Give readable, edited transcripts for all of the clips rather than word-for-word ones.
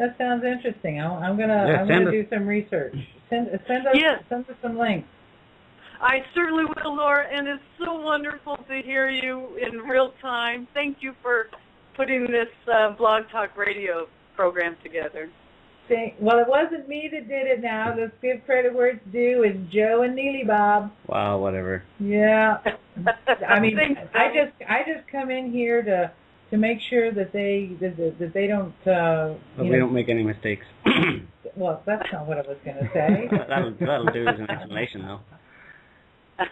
That sounds interesting. I'm gonna do some research. Send us some links. I certainly will, Laura, and it's so wonderful to hear you in real time. Thank you for putting this Blog Talk Radio program together. Well, it wasn't me that did it now. Let's give credit where it's due. It's Joe and Neely Bob. Wow, whatever. Yeah. I mean, I just come in here to make sure that they don't. We don't make any mistakes. Well, that's not what I was going to say. that'll do as an explanation, though.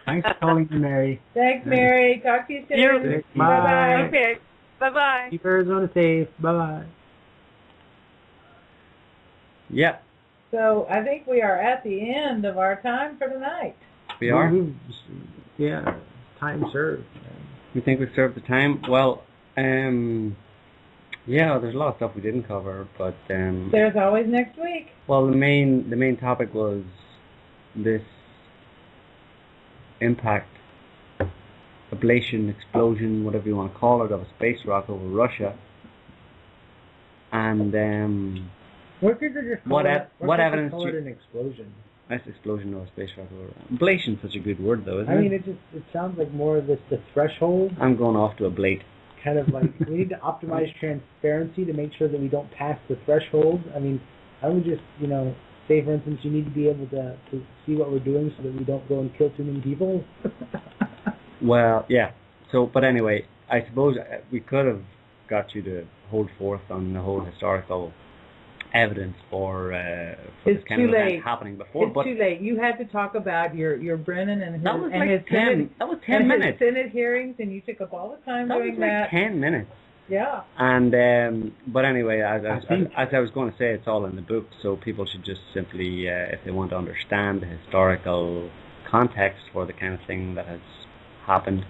Thanks for calling me, Mary. Thanks, Mary. Talk to you soon. Bye-bye. Okay. Bye-bye. Keep Arizona safe. Bye-bye. Yeah. So I think we are at the end of our time for tonight. We are? Yeah. Time served. You think we've served the time? Well, yeah, there's a lot of stuff we didn't cover, but... there's always next week. Well, the main topic was this impact, ablation, explosion, whatever you want to call it, of a space rock over Russia. And... what evidence? Call it an explosion. Nice explosion of a space rock over. Ablation is such a good word, though, isn't it? I mean, it sounds like more of the threshold. I'm going off to ablate. Kind of like we need to optimize transparency to make sure that we don't pass the threshold. I mean, I would just say, for instance, you need to be able to see what we're doing so that we don't go and kill too many people. Well, yeah. So, but anyway, I suppose we could have got you to hold forth on the whole historical evidence for this kind of event happening before. It's too late. You had to talk about your Brennan and his that was like 10 minutes. Senate hearings, and you took up all the time doing that. 10 minutes. Yeah. And but anyway, as I was going to say, it's all in the book, so people should just simply, if they want to understand the historical context for the kind of thing that has happened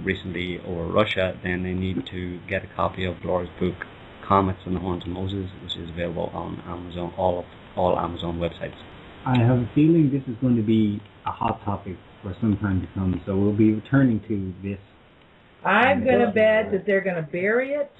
recently over Russia, then they need to get a copy of Laura's book, Comets and the Horns of Moses, which is available on Amazon, all Amazon websites. I have a feeling this is going to be a hot topic for some time to come, so we'll be returning to this. I'm going to bet that they're going to bury it.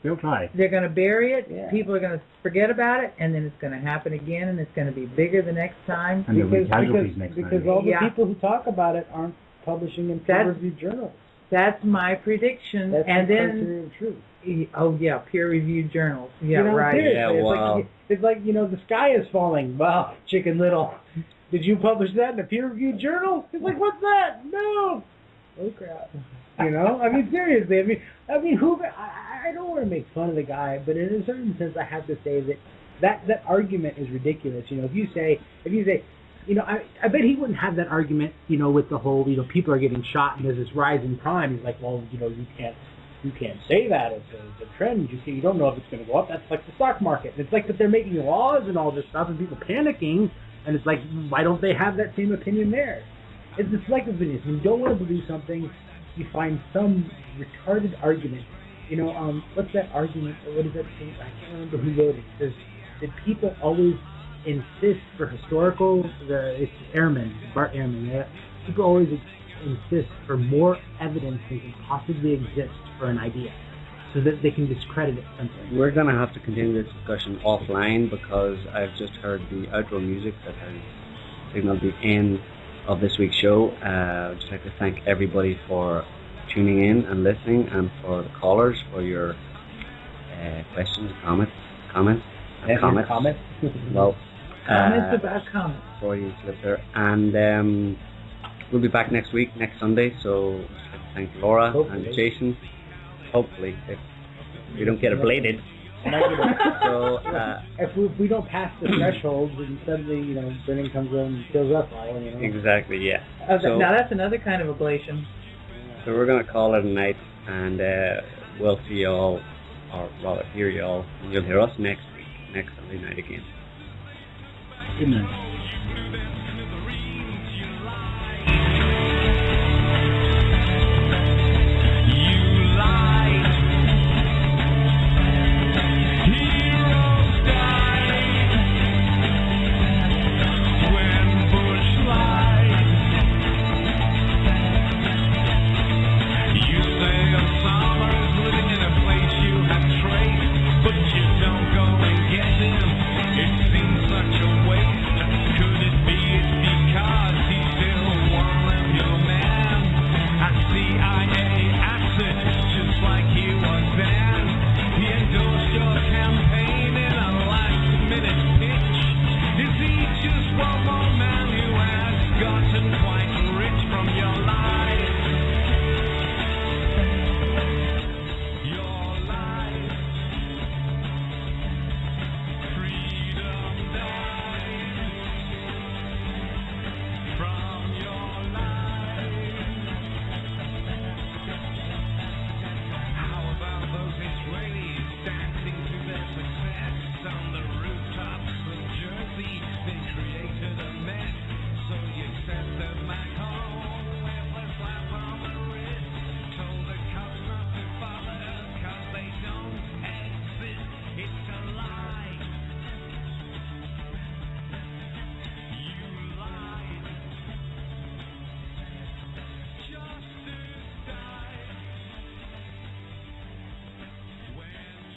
They'll try. They're going to bury it. Yeah. People are going to forget about it, and then it's going to happen again, and it's going to be bigger the next time. And because all the people who talk about it aren't publishing in peer-reviewed journals. That's my prediction. That's and the then criteria of truth. Oh yeah, peer-reviewed journals. Yeah, right. Yeah, wow. It's like the sky is falling. Well, Chicken Little, did you publish that in a peer-reviewed journal? It's like, what's that? No. Oh crap. I mean, seriously. I mean, who? I don't want to make fun of the guy, but in a certain sense, I have to say that argument is ridiculous. If you say, I bet he wouldn't have that argument, with the whole, people are getting shot and there's this rise in crime. He's like, well, you can't say that it's a trend. You don't know if it's going to go up. That's like the stock market. And it's like that they're making laws and all this stuff and people panicking. And it's like, why don't they have that same opinion there? It's the selective opinion. When you don't want to believe something, you find some retarded argument. What's that argument? Or what is that thing? I can't remember who wrote it. It says, did people always insist for historical? It's Bart Ehrman. Yeah? People always insist for more evidence than can possibly exist for an idea, so that they can discredit it simply. We're going to have to continue this discussion offline because I've just heard the outro music that has signaled the end of this week's show. I'd just like to thank everybody for tuning in and listening, and for the callers for your questions, comments. Well, comments about comments. Before you slip there. And we'll be back next week, next Sunday, so I'd like to thank Laura and Jason. Hopefully, if we don't get ablated. So, if we don't pass the threshold, then suddenly, Brennan comes in and kills us all. Exactly, yeah. So, now that's another kind of ablation. So we're going to call it a night, and we'll see you all, or rather hear you all, and you'll hear us next week, next Sunday night again. Good night.